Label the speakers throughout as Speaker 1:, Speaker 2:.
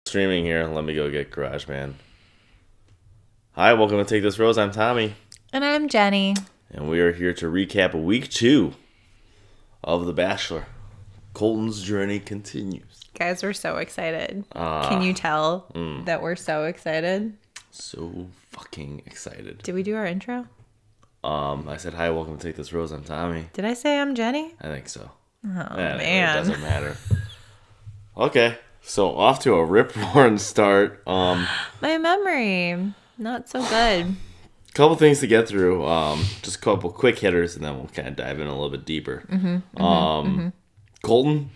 Speaker 1: Streaming here. Let me go get GarageBand. Hi, welcome to Take This Rose. I'm Tommy.
Speaker 2: And I'm Jenny.
Speaker 1: And we are here to recap week 2 of The Bachelor. Colton's journey continues.
Speaker 2: Guys, we're so excited. Can you tell that we're so excited?
Speaker 1: So fucking excited.
Speaker 2: Did we do our intro?
Speaker 1: I said, hi, welcome to Take This Rose. I'm Tommy.
Speaker 2: Did I say I'm Jenny?
Speaker 1: I think so.
Speaker 2: Oh, man.
Speaker 1: It doesn't matter. Okay, so off to a rip-roaring start.
Speaker 2: My memory, not so good.
Speaker 1: Couple things to get through. Just a couple quick hitters, and then we'll kind of dive in a little bit deeper. Colton,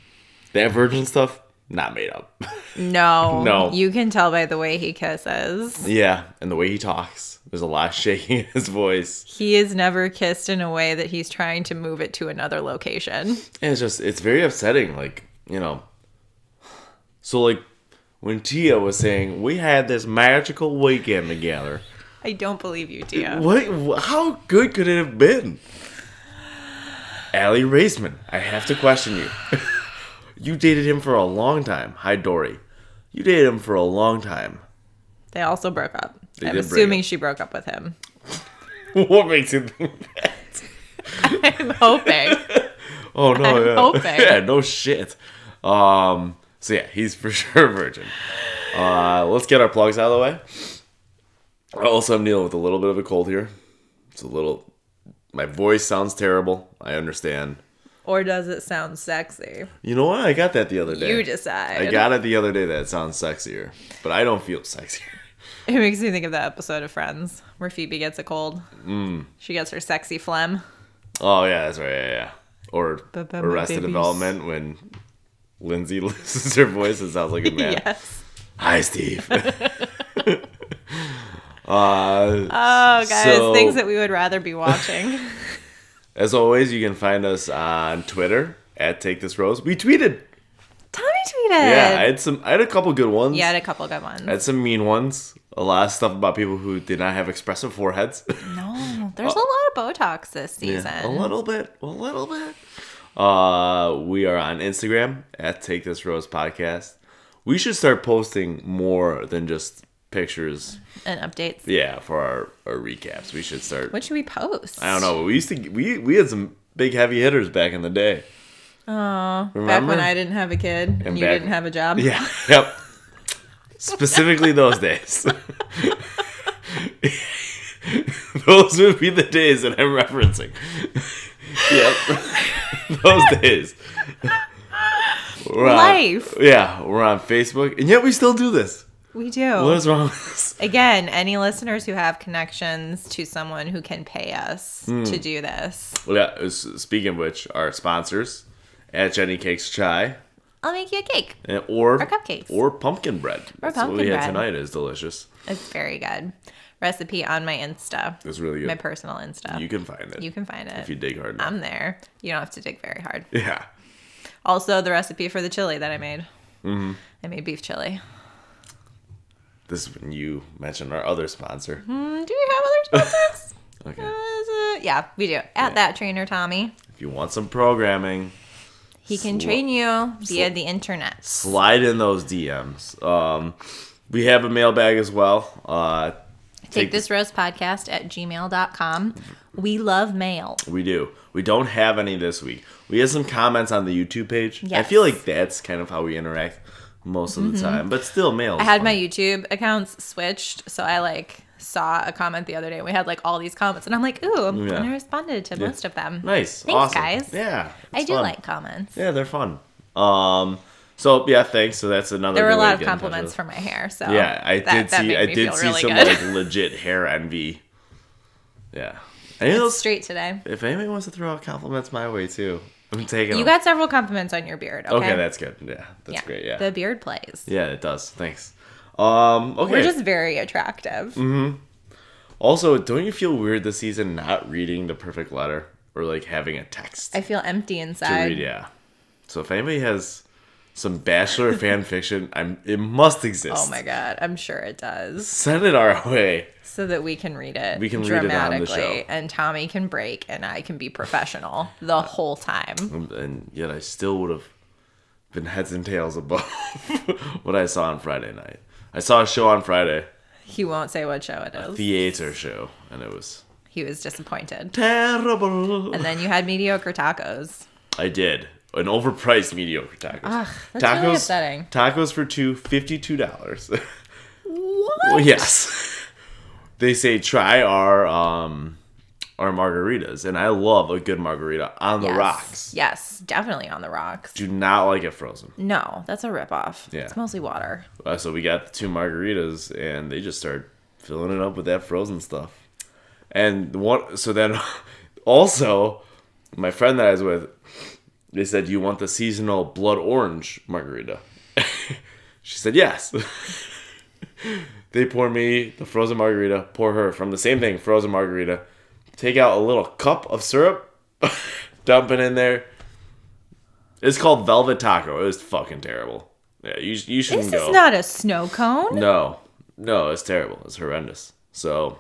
Speaker 1: that virgin stuff, not made up.
Speaker 2: No. You can tell by the way he kisses.
Speaker 1: Yeah, and the way he talks. There's a lot of shaking in his voice.
Speaker 2: He is never kissed in a way that he's trying to move it to another location.
Speaker 1: And it's very upsetting. Like, So, like, when Tia was saying, we had this magical weekend together.
Speaker 2: I don't believe you, Tia.
Speaker 1: How good could it have been? Allie Raisman, I have to question you. You dated him for a long time. Hi, Dory. You dated him for a long time.
Speaker 2: They also broke up. I'm
Speaker 1: did
Speaker 2: assuming
Speaker 1: break up.
Speaker 2: she broke up with him.
Speaker 1: What makes you think that?
Speaker 2: I'm hoping.
Speaker 1: Oh, no.
Speaker 2: I'm hoping.
Speaker 1: Yeah, no shit. So, yeah, he's for sure a virgin. Let's get our plugs out of the way. Also, I'm dealing with a little bit of a cold here. My voice sounds terrible. I understand.
Speaker 2: Or does it sound sexy?
Speaker 1: You know what? I got that the other day.
Speaker 2: You decide.
Speaker 1: I got it the other day that it sounds sexier. But I don't feel sexier.
Speaker 2: It makes me think of that episode of Friends where Phoebe gets a cold. She gets her sexy phlegm.
Speaker 1: Oh, yeah, that's right. Yeah. Or Arrested
Speaker 2: babies.
Speaker 1: Development when Lindsay loses her voice. It sounds like a man.
Speaker 2: Yes.
Speaker 1: Hi, Steve.
Speaker 2: Things that we would rather be watching.
Speaker 1: As always, you can find us on Twitter at Take This Rose. We tweeted.
Speaker 2: Tommy tweeted.
Speaker 1: Yeah, I had a couple good ones.
Speaker 2: Yeah, I had a couple good ones.
Speaker 1: I had some mean ones. A lot of stuff about people who did not have expressive foreheads.
Speaker 2: No, there's a lot of Botox this season.
Speaker 1: Yeah, a little bit. We are on Instagram at Take This Rose Podcast. We should start posting more than just pictures
Speaker 2: and updates.
Speaker 1: Yeah, for our recaps. We should start.
Speaker 2: What should we post?
Speaker 1: I don't know. We had some big heavy hitters back in the day.
Speaker 2: Oh,
Speaker 1: remember?
Speaker 2: Back when I didn't have a kid and you didn't have a job.
Speaker 1: Yeah. Yep. Specifically those days. Those would be the days that I'm referencing. Yep. Those days. We're on Facebook, and yet we still do this.
Speaker 2: We do.
Speaker 1: What is wrong with this?
Speaker 2: Again, any listeners who have connections to someone who can pay us to do this.
Speaker 1: Well, yeah, speaking of which, our sponsors at Jenny Cakes Chai.
Speaker 2: I'll make you a cake.
Speaker 1: Or
Speaker 2: cupcakes.
Speaker 1: Or pumpkin bread.
Speaker 2: Or
Speaker 1: That's
Speaker 2: pumpkin
Speaker 1: what we had
Speaker 2: bread.
Speaker 1: tonight. Is delicious.
Speaker 2: It's very good. Recipe on my Insta.
Speaker 1: It's really good.
Speaker 2: My personal Insta.
Speaker 1: You can find it.
Speaker 2: You can find it.
Speaker 1: If you dig hard enough.
Speaker 2: I'm there. You don't have to dig very hard.
Speaker 1: Yeah.
Speaker 2: Also, the recipe for the chili that I made. Mm-hmm. I made beef chili.
Speaker 1: This is when you mentioned our other sponsor.
Speaker 2: Do you have other sponsors?
Speaker 1: Okay.
Speaker 2: Yeah, we do. At That Trainer Tommy.
Speaker 1: If you want some programming,
Speaker 2: he can train you via the internet.
Speaker 1: Slide in those DMs. We have a mailbag as well.
Speaker 2: Take this Rose Podcast at gmail.com. We love mail.
Speaker 1: We do. We don't have any this week. We have some comments on the YouTube page.
Speaker 2: Yes.
Speaker 1: I feel like that's kind of how we interact most of the time. But still, mail.
Speaker 2: I had my YouTube accounts switched, so I saw a comment the other day. We had all these comments, and I'm like, ooh, and I responded to most of them.
Speaker 1: Nice.
Speaker 2: Thanks,
Speaker 1: awesome.
Speaker 2: guys.
Speaker 1: Yeah.
Speaker 2: I do
Speaker 1: fun.
Speaker 2: like comments.
Speaker 1: Yeah, they're fun. So yeah, thanks. So that's another.
Speaker 2: There were a
Speaker 1: good way
Speaker 2: lot
Speaker 1: to
Speaker 2: of
Speaker 1: get in touch
Speaker 2: compliments
Speaker 1: with.
Speaker 2: for my hair. So
Speaker 1: yeah, I did see
Speaker 2: really
Speaker 1: some
Speaker 2: good.
Speaker 1: legit hair envy. Yeah,
Speaker 2: it's straight today.
Speaker 1: If anybody wants to throw out compliments my way too, I'm taking.
Speaker 2: You got several compliments on your beard. Okay,
Speaker 1: that's good. Yeah, that's great. Yeah,
Speaker 2: the beard plays.
Speaker 1: Yeah, it does. Thanks. Okay,
Speaker 2: we're just very attractive.
Speaker 1: Mm-hmm. Also, don't you feel weird this season not reading the perfect letter or having a text?
Speaker 2: I feel empty inside.
Speaker 1: To read, yeah. So if anybody has some Bachelor fan fiction, it must exist.
Speaker 2: Oh my god, I'm sure it does.
Speaker 1: Send it our way.
Speaker 2: So that we can read it.
Speaker 1: We can read it on the show.
Speaker 2: And Tommy can break and I can be professional the whole time.
Speaker 1: And yet I still would have been heads and tails above what I saw on Friday night. I saw a show on Friday.
Speaker 2: He won't say what show it is.
Speaker 1: Theater show, and it was...
Speaker 2: He was disappointed.
Speaker 1: Terrible.
Speaker 2: And then you had mediocre tacos.
Speaker 1: I did. An overpriced mediocre tacos.
Speaker 2: Ugh, that's really upsetting.
Speaker 1: Tacos for two, $52.
Speaker 2: What?
Speaker 1: Yes. They say try our margaritas, and I love a good margarita on the rocks.
Speaker 2: Yes, definitely on the rocks.
Speaker 1: Do not like it frozen.
Speaker 2: No, that's a ripoff.
Speaker 1: Yeah.
Speaker 2: It's mostly water.
Speaker 1: So we got the 2 margaritas, and they just started filling it up with that frozen stuff. And then also, my friend that I was with, they said, "You want the seasonal blood orange margarita?" She said, "Yes." They pour me the frozen margarita, pour her from the same thing, frozen margarita, take out a little cup of syrup, dump it in there. It's called Velvet Taco. It was fucking terrible. Yeah, you shouldn't go.
Speaker 2: This is not a snow cone.
Speaker 1: No, it's terrible. It's horrendous. So...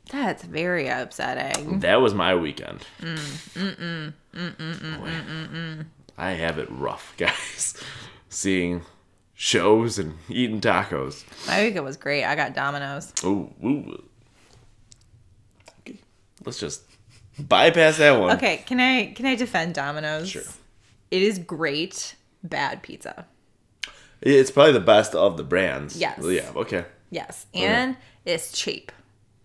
Speaker 2: That's very upsetting.
Speaker 1: That was my weekend. I have it rough, guys. Seeing shows and eating tacos.
Speaker 2: My weekend was great. I got Domino's.
Speaker 1: Ooh. Okay. Let's just bypass that one.
Speaker 2: Okay, can I defend Domino's?
Speaker 1: Sure.
Speaker 2: It is great, bad pizza.
Speaker 1: It's probably the best of the brands.
Speaker 2: Yes.
Speaker 1: Yeah, okay.
Speaker 2: Yes, and it's cheap.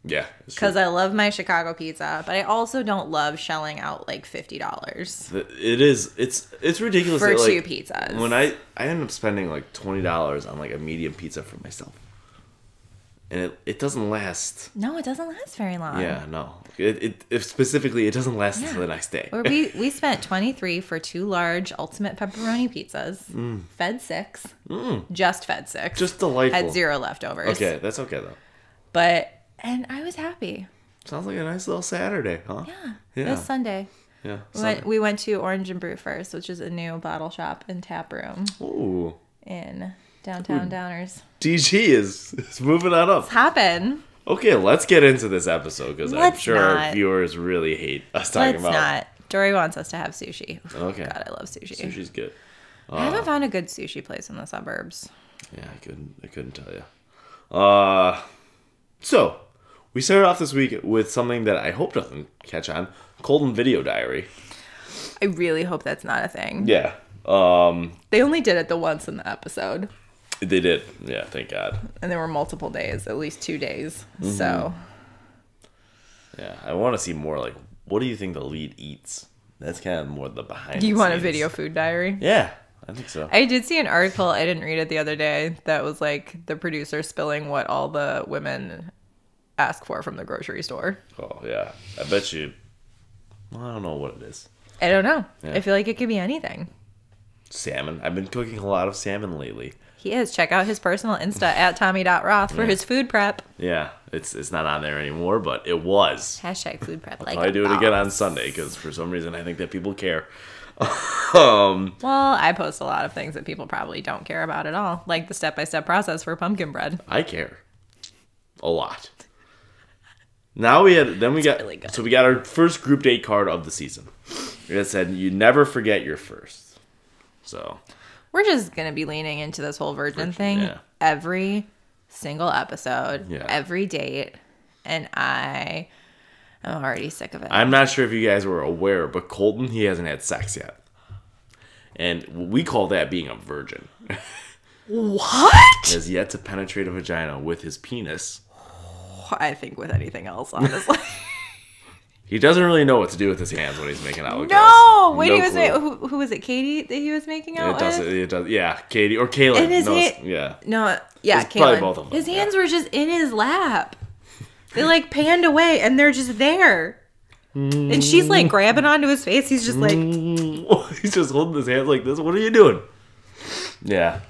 Speaker 1: Yeah.
Speaker 2: Because I love my Chicago pizza, but I also don't love shelling out like $50.
Speaker 1: It is. It's ridiculous.
Speaker 2: For
Speaker 1: that, like,
Speaker 2: 2 pizzas.
Speaker 1: When I end up spending like $20 on like a medium pizza for myself. And it doesn't last.
Speaker 2: No, it doesn't last very long.
Speaker 1: Yeah, no. It specifically, it doesn't last until the next day.
Speaker 2: Or we spent $23 for 2 large ultimate pepperoni pizzas. Fed 6. Just fed 6.
Speaker 1: Just delightful.
Speaker 2: Had 0 leftovers.
Speaker 1: Okay, that's okay though.
Speaker 2: And I was happy.
Speaker 1: Sounds like a nice little Saturday, huh?
Speaker 2: Yeah. It was Sunday.
Speaker 1: Yeah.
Speaker 2: We went to Orange and Brew First, which is a new bottle shop and tap room.
Speaker 1: Ooh.
Speaker 2: In downtown Downers.
Speaker 1: DG is moving on up.
Speaker 2: It's hopping.
Speaker 1: Okay, let's get into this episode because I'm sure
Speaker 2: not.
Speaker 1: our viewers really hate us talking about.
Speaker 2: Let's not. Dory wants us to have sushi.
Speaker 1: Okay.
Speaker 2: God, I love sushi.
Speaker 1: Sushi's good.
Speaker 2: I haven't found a good sushi place in the suburbs.
Speaker 1: Yeah, I couldn't tell you. So we started off this week with something that I hope doesn't catch on. Colton Video Diary.
Speaker 2: I really hope that's not a thing.
Speaker 1: Yeah.
Speaker 2: They only did it the once in the episode.
Speaker 1: They did. Yeah, thank God.
Speaker 2: And there were multiple days, at least 2 days.
Speaker 1: Mm-hmm.
Speaker 2: So.
Speaker 1: Yeah, I want to see more like, what do you think the lead eats? That's kind of more the behind.
Speaker 2: Do you want a video food diary?
Speaker 1: Yeah, I think so.
Speaker 2: I did see an article, I didn't read it the other day, that was like the producer spilling what all the women ask for from the grocery store.
Speaker 1: Oh, yeah. I bet you, well, I don't know what it is.
Speaker 2: I don't know.
Speaker 1: Yeah.
Speaker 2: I feel like it could be anything.
Speaker 1: Salmon. I've been cooking a lot of salmon lately.
Speaker 2: He is. Check out his personal Insta at Tommy.Roth for his food prep.
Speaker 1: Yeah, it's not on there anymore, but it was.
Speaker 2: Hashtag food prep.
Speaker 1: I'll probably do it again on Sunday because for some reason I think that people care.
Speaker 2: Well, I post a lot of things that people probably don't care about at all, like the step-by-step process for pumpkin bread.
Speaker 1: I care a lot. Now we got
Speaker 2: really good.
Speaker 1: So we got our first group date card of the season. It said you never forget your first. So
Speaker 2: we're just gonna be leaning into this whole virgin thing every single episode, every date, and I'm already sick of it.
Speaker 1: I'm not sure if you guys were aware, but Colton, he hasn't had sex yet, and we call that being a virgin.
Speaker 2: What?
Speaker 1: He has yet to penetrate a vagina with his penis.
Speaker 2: I think with anything else, honestly.
Speaker 1: He doesn't really know what to do with his hands when he's making out with girls.
Speaker 2: No! Wait, who was it? Katie that he was making out with?
Speaker 1: It does. Yeah, Katie or Kaylin. It's probably both of them.
Speaker 2: His hands were just in his lap. They like panned away and they're just there. And she's like grabbing onto his face. He's just like...
Speaker 1: He's just holding his hands like this. What are you doing? Yeah.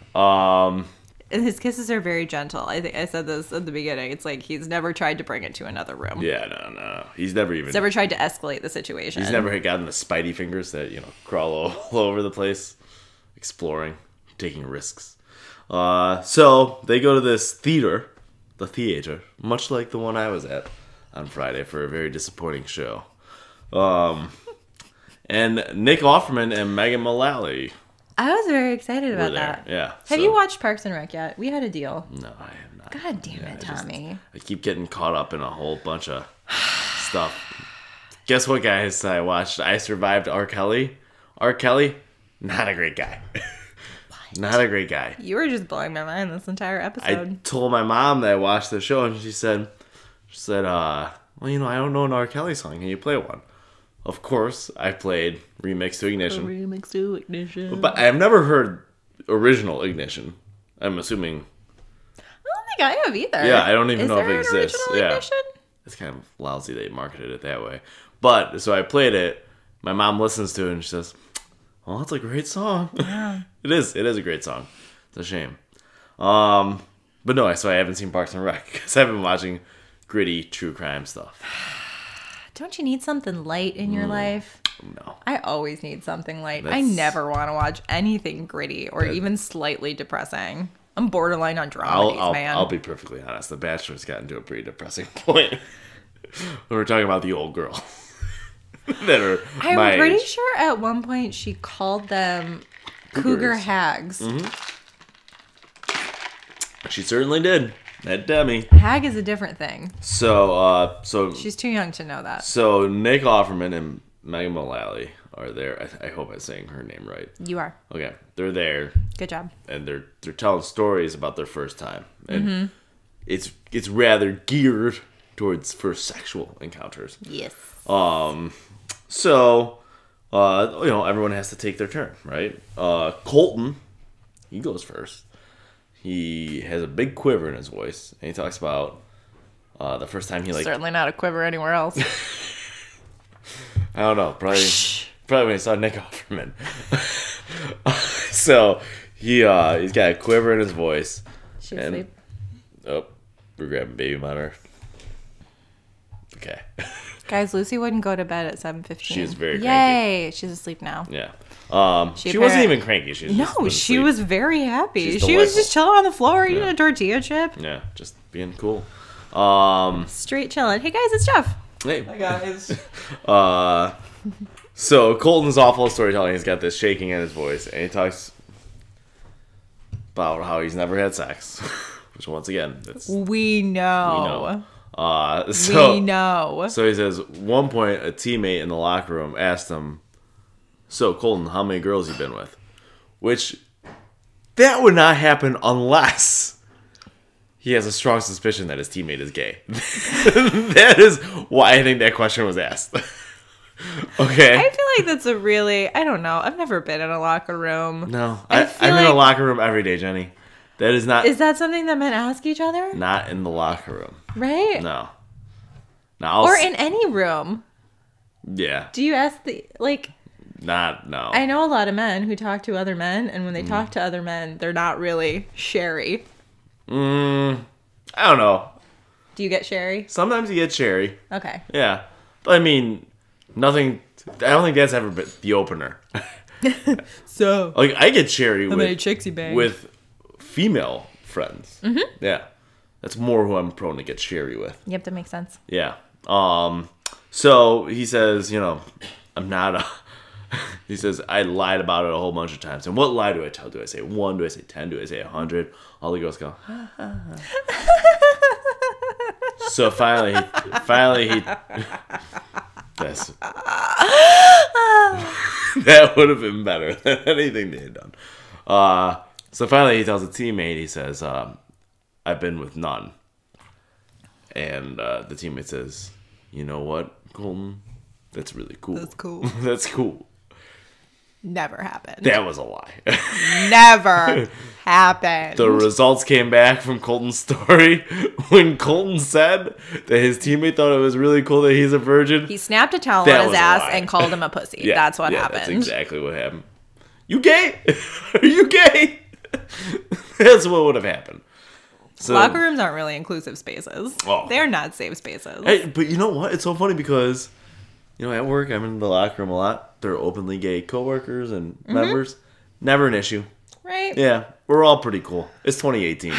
Speaker 2: And his kisses are very gentle. I think I said this at the beginning. It's like he's never tried to bring it to another room.
Speaker 1: Yeah, no. He's never
Speaker 2: tried to escalate the situation.
Speaker 1: He's never gotten the spidey fingers that, crawl all over the place, exploring, taking risks. So they go to this theater, much like the one I was at on Friday for a very disappointing show. And Nick Offerman and Megan Mullally
Speaker 2: I was very excited about that.
Speaker 1: Yeah.
Speaker 2: Have you watched Parks and Rec yet? We had a deal.
Speaker 1: No, I have not.
Speaker 2: God damn it, Tommy.
Speaker 1: I keep getting caught up in a whole bunch of stuff. Guess what, guys? I watched I Survived R. Kelly. R. Kelly, not a great guy. Not a great guy.
Speaker 2: You were just blowing my mind this entire episode.
Speaker 1: I told my mom that I watched the show, and she said, well, you know, I don't know an R. Kelly song. Can you play one? Of course, I played Remix to Ignition.
Speaker 2: Remix to Ignition.
Speaker 1: But I've never heard original Ignition. I'm assuming.
Speaker 2: I don't think I have either.
Speaker 1: Yeah, I don't even know if it exists.
Speaker 2: Yeah. Ignition?
Speaker 1: It's kind of lousy they marketed it that way. But, so I played it. My mom listens to it and she says, well, that's a great song.
Speaker 2: Yeah.
Speaker 1: It is a great song. It's a shame. But no, so I haven't seen Parks and Rec because I've been watching gritty true crime stuff.
Speaker 2: Don't you need something light in your life?
Speaker 1: No.
Speaker 2: I always need something light. I never want to watch anything gritty or even slightly depressing. I'm borderline on dramedies, man.
Speaker 1: I'll be perfectly honest. The Bachelor's gotten to a pretty depressing point. We're talking about the old girl.
Speaker 2: I'm pretty sure at one point she called them cougar hags.
Speaker 1: Mm-hmm. She certainly did. That Demi.
Speaker 2: Hag is a different thing.
Speaker 1: So
Speaker 2: she's too young to know that.
Speaker 1: So Nick Offerman and Megan Mullally are there. I hope I'm saying her name right.
Speaker 2: You are.
Speaker 1: Okay, they're there.
Speaker 2: Good job.
Speaker 1: And they're telling stories about their first time, and it's rather geared towards first sexual encounters.
Speaker 2: Yes.
Speaker 1: So you know, everyone has to take their turn, right? Colton, he goes first. He has a big quiver in his voice, and he talks about the first time he
Speaker 2: certainly not a quiver anywhere else.
Speaker 1: I don't know, probably when he saw Nick Offerman. So he's got a quiver in his voice.
Speaker 2: She's asleep.
Speaker 1: Oh, we're grabbing baby monitor. Okay.
Speaker 2: Guys, Lucy wouldn't go to bed at 7:15.
Speaker 1: She was very cranky.
Speaker 2: Yay! She's asleep now.
Speaker 1: Yeah. She wasn't even cranky.
Speaker 2: She was very happy. She was just chilling on the floor eating a tortilla chip.
Speaker 1: Yeah, just being cool.
Speaker 2: Straight chilling. Hey guys, it's Jeff.
Speaker 1: Hey. Hi guys. So Colton's awful storytelling. He's got this shaking in his voice, and he talks about how he's never had sex, which once again,
Speaker 2: we know.
Speaker 1: So,
Speaker 2: we know.
Speaker 1: So he says, one point, a teammate in the locker room asked him, so Colton, how many girls you been with? Which, that would not happen unless he has a strong suspicion that his teammate is gay. That is why I think that question was asked. Okay.
Speaker 2: I feel like that's a really, I don't know. I've never been in a locker room.
Speaker 1: No. I'm in a locker room every day, Jenny. That is not.
Speaker 2: Is that something that men ask each other?
Speaker 1: Not in the locker room.
Speaker 2: Right?
Speaker 1: No.
Speaker 2: Or in any room.
Speaker 1: Yeah.
Speaker 2: Do you ask
Speaker 1: No.
Speaker 2: I know a lot of men who talk to other men, and when they talk to other men, they're not really sherry.
Speaker 1: I don't know.
Speaker 2: Do you get sherry?
Speaker 1: Sometimes you get sherry.
Speaker 2: Okay.
Speaker 1: Yeah. But I mean, nothing. I don't think that's ever been the opener.
Speaker 2: So.
Speaker 1: Like, I get sherry
Speaker 2: how many chicks you bang?
Speaker 1: With female friends. Mm-hmm. Yeah. That's more who I'm prone to get sherry with.
Speaker 2: Yep, that makes sense.
Speaker 1: Yeah. So he says, you know, I'm not a. He says, I lied about it a whole bunch of times. And what lie do I tell? Do I say 1? Do I say 10? Do I say 100? All the girls go, ha, ha, ha. So finally he this. That would have been better than anything they had done. So finally he tells a teammate, he says, I've been with none. And the teammate says, you know what, Colton? That's really cool.
Speaker 2: That's cool.
Speaker 1: That's cool.
Speaker 2: Never happened.
Speaker 1: That was a lie.
Speaker 2: Never happened.
Speaker 1: The results came back from Colton's story when Colton said that his teammate thought it was really cool that he's a virgin.
Speaker 2: He snapped a towel on his ass and called him a pussy.
Speaker 1: Yeah,
Speaker 2: that's what happened.
Speaker 1: That's exactly what happened. You gay? Are you gay? That's what would have happened. So,
Speaker 2: locker rooms aren't really inclusive spaces. Oh. They're not safe spaces.
Speaker 1: Hey, but you know what? It's so funny because, you know, at work, I'm in the locker room a lot. They're openly gay coworkers and members. Never an issue.
Speaker 2: Right?
Speaker 1: Yeah. We're all pretty cool. It's 2018.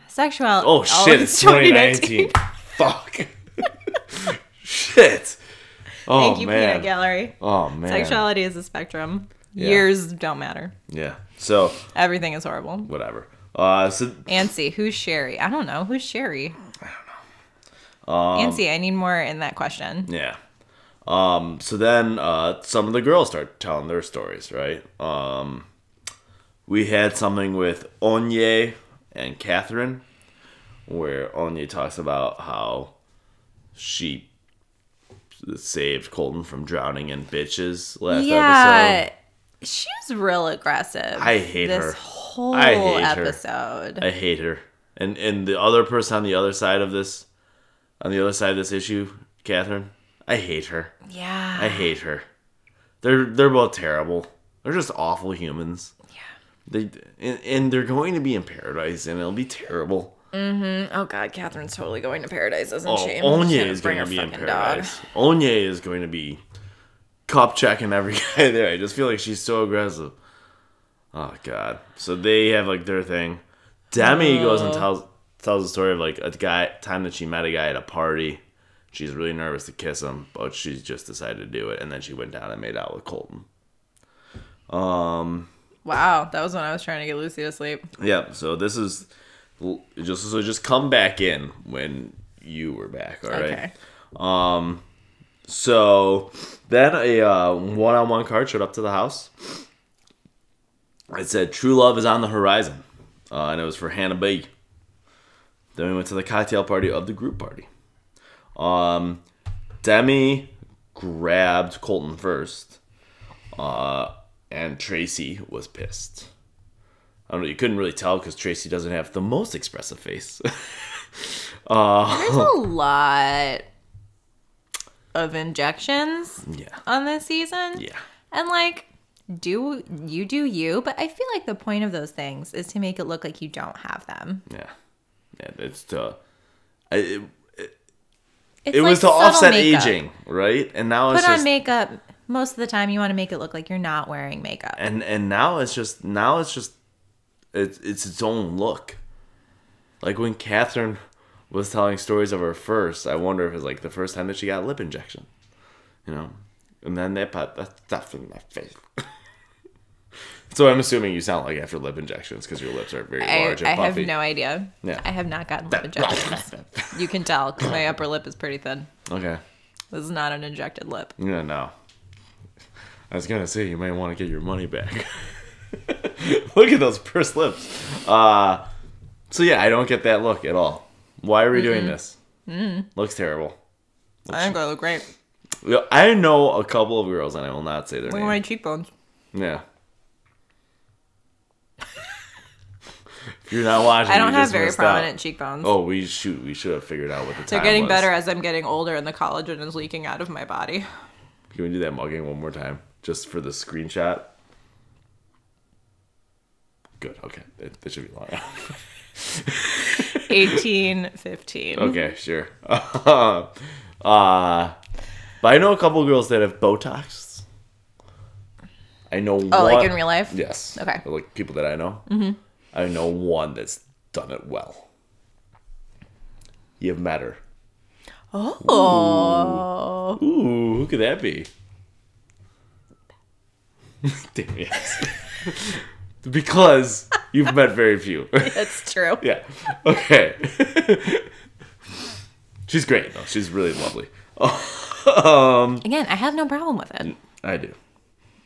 Speaker 2: Sexuality.
Speaker 1: Oh, shit. It's 2019. Fuck. Shit. Oh,
Speaker 2: Thank you,
Speaker 1: man.
Speaker 2: Peanut Gallery.
Speaker 1: Oh, man.
Speaker 2: Sexuality is a spectrum. Years don't matter.
Speaker 1: Yeah. So
Speaker 2: everything is horrible.
Speaker 1: Whatever.
Speaker 2: Ansi, who's Sherry? I don't know. Who's Sherry? I don't know. Ansi, I need more in that question.
Speaker 1: Yeah. So then some of the girls start telling their stories, right? We had something with Onye and Catherine, where Onye talks about how she saved Colton from drowning in bitches last episode.
Speaker 2: She was real aggressive.
Speaker 1: I hate her.
Speaker 2: This whole episode.
Speaker 1: I hate her. And the other person on the other side of this issue, Catherine, I hate her.
Speaker 2: Yeah.
Speaker 1: I hate her. They're both terrible. They're just awful humans. Yeah. And they're going to be in paradise, and it'll be terrible.
Speaker 2: Mm-hmm. Oh God, Catherine's totally going to paradise, isn't she?
Speaker 1: Onye is going to be in paradise. Onye is going to be cup checking every guy there. I just feel like she's so aggressive. Oh God. So they have like their thing. Demi goes and tells the story of like a time that she met a guy at a party. She's really nervous to kiss him, but she just decided to do it, and then she went down and made out with Colton.
Speaker 2: Wow, that was when I was trying to get Lucy to sleep.
Speaker 1: Yeah, so this is just come back in when you were back, all right? Okay. So then a one-on-one card showed up to the house. It said, "True love is on the horizon," and it was for Hannah B. Then we went to the cocktail party of the group party. Demi grabbed Colton first, and Tracy was pissed. I don't know, you couldn't really tell because Tracy doesn't have the most expressive face.
Speaker 2: There's a lot of injections on this season. Yeah. And like, do you, but I feel like the point of those things is to make it look like you don't have them.
Speaker 1: Yeah. Yeah, it's to... It was to offset makeup. Aging, right? And now it's
Speaker 2: put on makeup. Most of the time, you want to make it look like you're not wearing makeup.
Speaker 1: And now it's its own look. Like when Catherine was telling stories of her first, I wonder if it's like the first time that she got a lip injection, you know, and then they put that stuff in my face. So I'm assuming you sound like after lip injections because your lips are very large and puffy.
Speaker 2: I have no idea. Yeah. I have not gotten lip injections. You can tell because my upper lip is pretty thin. Okay. This is not an injected lip.
Speaker 1: Yeah, no. I was going to say, you might want to get your money back. Look at those pursed lips. So yeah, I don't get that look at all. Why are we doing this? Looks terrible.
Speaker 2: I think I look great.
Speaker 1: I know a couple of girls, and I will not say their name.
Speaker 2: Look at my cheekbones.
Speaker 1: Yeah. If you're not watching,
Speaker 2: I don't have very prominent cheekbones.
Speaker 1: Oh, we should have figured out what the time was.
Speaker 2: They're getting better as I'm getting older and the collagen is leaking out of my body.
Speaker 1: Can we do that mugging one more time? Just for the screenshot? Good, okay. That should be long enough.
Speaker 2: 18-15.
Speaker 1: Okay, sure. But I know a couple of girls that have Botox. I know one.
Speaker 2: Oh, like in real life?
Speaker 1: Yes.
Speaker 2: Okay.
Speaker 1: Like people that I know. Mm-hmm. I know one that's done it well. You've met her.
Speaker 2: Oh.
Speaker 1: Ooh, who could that be? Damn, yes. Because you've met very few.
Speaker 2: That's true.
Speaker 1: Yeah. Okay. She's great, though. She's really lovely.
Speaker 2: Again, I have no problem with it.
Speaker 1: I do.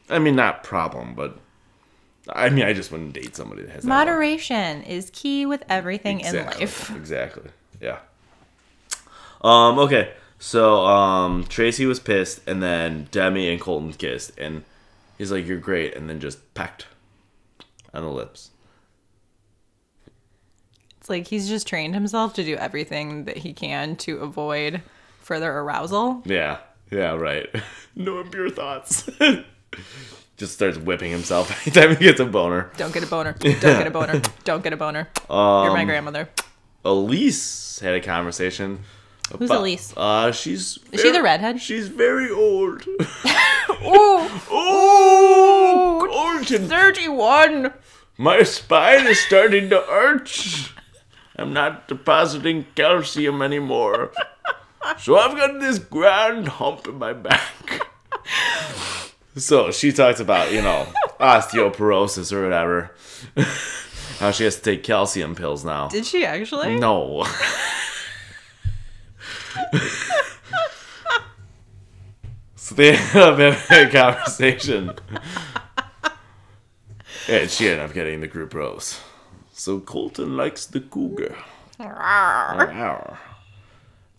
Speaker 1: I mean, not problem, but I mean, I just wouldn't date somebody that has
Speaker 2: moderation is key with everything in life.
Speaker 1: Exactly. Yeah. Okay. So, Tracy was pissed, and then Demi and Colton kissed, and he's like, "You're great," and then just pecked on the lips.
Speaker 2: It's like he's just trained himself to do everything that he can to avoid further arousal.
Speaker 1: Yeah. Yeah, right. No impure thoughts. Just starts whipping himself anytime he gets a boner.
Speaker 2: Don't get a boner. Don't get a boner. Don't get a boner. You're my grandmother.
Speaker 1: Elise had a conversation.
Speaker 2: Who's Elise?
Speaker 1: Is
Speaker 2: she the redhead?
Speaker 1: She's very old.
Speaker 2: Oh,
Speaker 1: Colton.
Speaker 2: 31.
Speaker 1: My spine is starting to arch. I'm not depositing calcium anymore. So I've got this grand hump in my back. So she talks about, osteoporosis or whatever. How she has to take calcium pills now.
Speaker 2: Did she actually?
Speaker 1: No. So they ended up having a conversation. And she ended up getting the group rose. So Colton likes the cougar.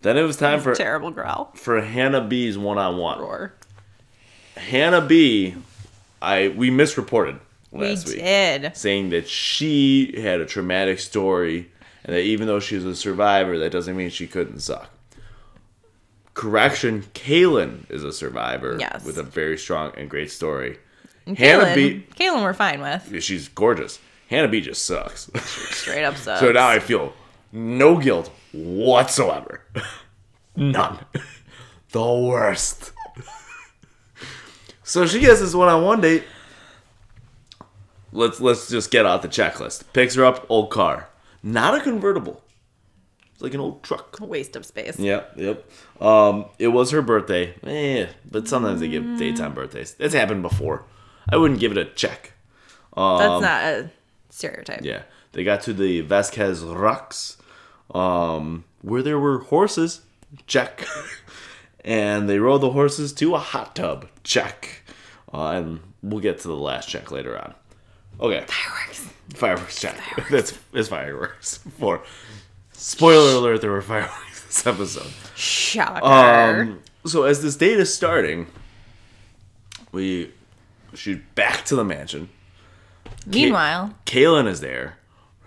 Speaker 1: Then it was time for
Speaker 2: terrible growl
Speaker 1: for Hannah B's one-on-one.
Speaker 2: roar.
Speaker 1: Hannah B, we misreported last week,
Speaker 2: did,
Speaker 1: saying that she had a traumatic story, and that even though she's a survivor, that doesn't mean she couldn't suck. Correction: Kaylin is a survivor,
Speaker 2: yes,
Speaker 1: with a very strong and great story.
Speaker 2: And
Speaker 1: Hannah B,
Speaker 2: Kaylin, we're fine with.
Speaker 1: she's gorgeous. Hannah B just sucks.
Speaker 2: Straight up sucks.
Speaker 1: So now I feel no guilt whatsoever. None. The worst. So she gets this one-on-one date. Let's just get out the checklist. Picks her up, old car. Not a convertible. It's like an old truck.
Speaker 2: A waste of space.
Speaker 1: Yep. It was her birthday. But sometimes they give dates on birthdays. It's happened before. I wouldn't give it a check.
Speaker 2: That's not a stereotype.
Speaker 1: Yeah. They got to the Vasquez Rocks, where there were horses. Check. And they rode the horses to a hot tub. Check. And we'll get to the last check later on. Okay. Fireworks check. It's fireworks. Spoiler alert, there were fireworks this episode.
Speaker 2: Shocker.
Speaker 1: So as this date is starting, she's back to the mansion.
Speaker 2: Meanwhile,
Speaker 1: Kaylin is there.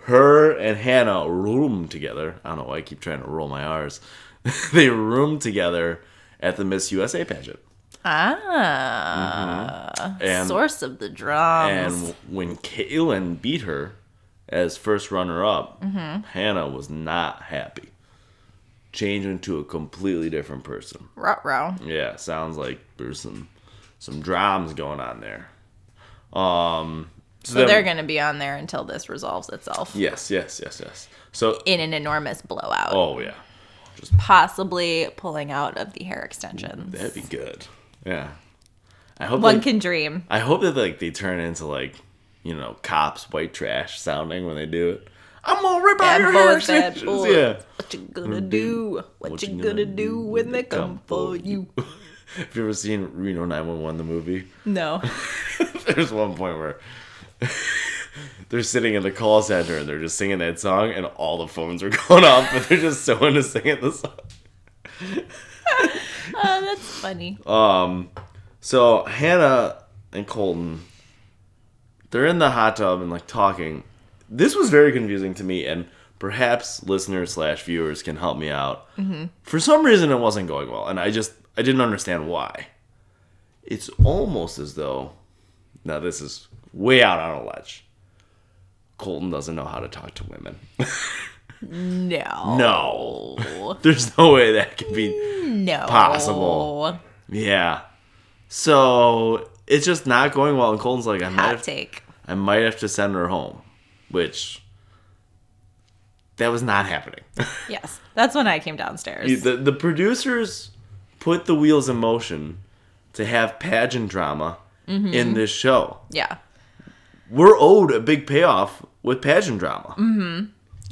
Speaker 1: Her and Hannah room together. I don't know why I keep trying to roll my R's. They room together at the Miss USA pageant.
Speaker 2: And source of the drums.
Speaker 1: And when Kaylin beat her as first runner-up, Hannah was not happy. Changed into a completely different person.
Speaker 2: Ruh-roh.
Speaker 1: Yeah, sounds like there's some drums going on there. So
Speaker 2: they're going to be on there until this resolves itself.
Speaker 1: Yes. So
Speaker 2: in an enormous blowout.
Speaker 1: Oh, yeah.
Speaker 2: Just possibly pulling out of the hair extensions.
Speaker 1: That'd be good. Yeah. I hope
Speaker 2: one can dream.
Speaker 1: I hope that they turn into cops, white trash sounding when they do it. I'm gonna rip out your hair extensions. Yeah.
Speaker 2: What you gonna do? What you gonna do when they come for you?
Speaker 1: Have you ever seen Reno 911 the movie?
Speaker 2: No.
Speaker 1: There's one point where they're sitting in the call center and they're just singing that song and all the phones are going off, but they're just so into singing the song.
Speaker 2: Oh, that's funny.
Speaker 1: So Hannah and Colton, they're in the hot tub and talking. This was very confusing to me, and perhaps listeners/viewers can help me out. Mm-hmm. For some reason, it wasn't going well, and I didn't understand why. It's almost as though, now this is way out on a ledge, Colton doesn't know how to talk to women. No. There's no way that could be possible. Yeah. So it's just not going well, and Colton's like, I might have to send her home, which that was not happening.
Speaker 2: Yes, that's when I came downstairs.
Speaker 1: The producers put the wheels in motion to have pageant drama in this show.
Speaker 2: Yeah.
Speaker 1: We're owed a big payoff with pageant drama.
Speaker 2: Mm-hmm.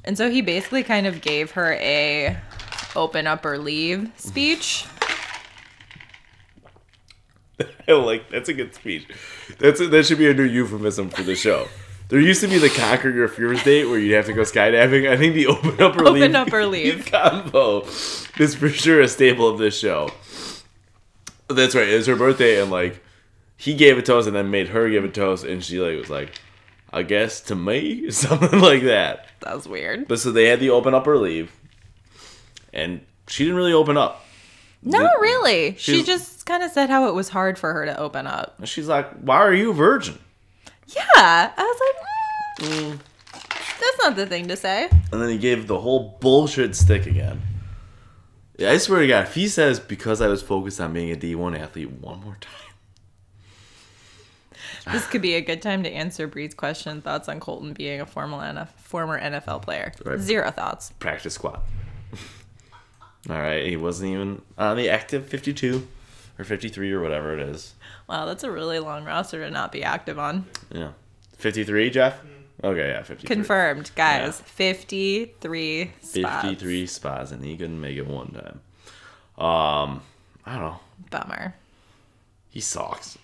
Speaker 2: And so he basically kind of gave her a open up or leave speech.
Speaker 1: That's a good speech. That should be a new euphemism for the show. There used to be the conquer your fears date where you'd have to go skydiving. I think the open up or leave combo is for sure a staple of this show. That's right. It was her birthday, and he gave a toast and then made her give a toast, and she was like, I guess to me, something like that.
Speaker 2: That was weird.
Speaker 1: But so they had the open up or leave, and she didn't really open up.
Speaker 2: Not really. She just kind of said how it was hard for her to open up.
Speaker 1: She's like, why are you a virgin?
Speaker 2: Yeah. I was like, that's not the thing to say.
Speaker 1: And then he gave the whole bullshit stick again. Yeah, I swear to God, if he says, because I was focused on being a D1 athlete one more time.
Speaker 2: This could be a good time to answer Bree's question. Thoughts on Colton being a former NFL player? Right. 0 thoughts.
Speaker 1: Practice squad. All right, he wasn't even on the active 52. or 53 or whatever it is.
Speaker 2: Wow, that's a really long roster to not be active on.
Speaker 1: Yeah. 53, Jeff? Okay, yeah, 53.
Speaker 2: Confirmed, guys. Yeah. 53 spots.
Speaker 1: 53 spots, and he couldn't make it one time. I don't know.
Speaker 2: Bummer.
Speaker 1: He sucks.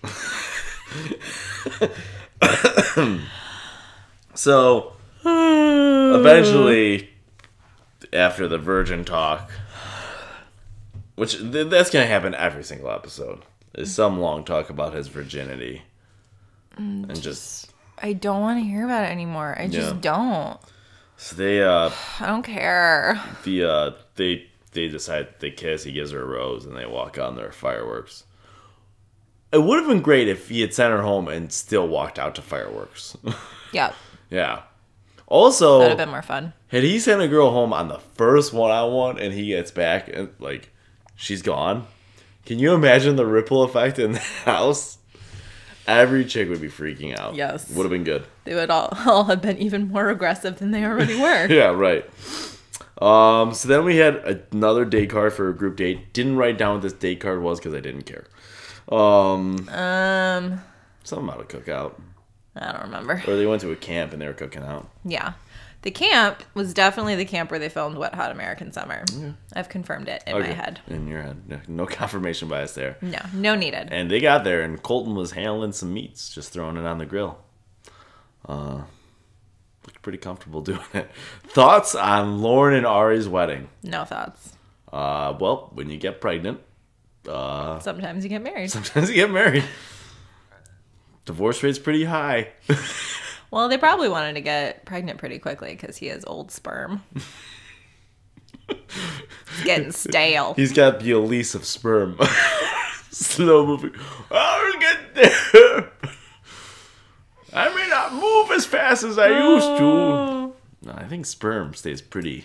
Speaker 1: So, eventually, after the virgin talk, which that's going to happen every single episode, is some long talk about his virginity. And just...
Speaker 2: I don't want to hear about it anymore. I just don't.
Speaker 1: So they...
Speaker 2: I don't care.
Speaker 1: They decide they kiss, he gives her a rose, and they walk on their fireworks. It would have been great if he had sent her home and still walked out to fireworks.
Speaker 2: Yep.
Speaker 1: Yeah. Also...
Speaker 2: That would have been more fun.
Speaker 1: Had he sent a girl home on the first one-on-one and he gets back and, like, she's gone, can you imagine the ripple effect in the house? Every chick would be freaking out.
Speaker 2: Yes.
Speaker 1: Would have been good.
Speaker 2: They would all have been even more aggressive than they already were.
Speaker 1: Yeah, right. So then we had another date card for a group date. Didn't write down what this date card was because I didn't care. Something about a cookout.
Speaker 2: I don't remember.
Speaker 1: Or they went to a camp and they were cooking out.
Speaker 2: Yeah. The camp was definitely the camp where they filmed Wet Hot American Summer. Yeah. I've confirmed it in my head.
Speaker 1: In your head. No confirmation bias there.
Speaker 2: No needed.
Speaker 1: And they got there and Colton was handling some meats, just throwing it on the grill. Looked pretty comfortable doing it. Thoughts on Lauren and Ari's wedding?
Speaker 2: No thoughts.
Speaker 1: Well, when you get pregnant...
Speaker 2: sometimes you get married.
Speaker 1: Sometimes you get married. Divorce rate's pretty high.
Speaker 2: Well, they probably wanted to get pregnant pretty quickly because he has old sperm. It's getting stale.
Speaker 1: He's got the Elise of sperm. Slow moving. I'll get there. I may not move as fast as I used to. No, I think sperm stays pretty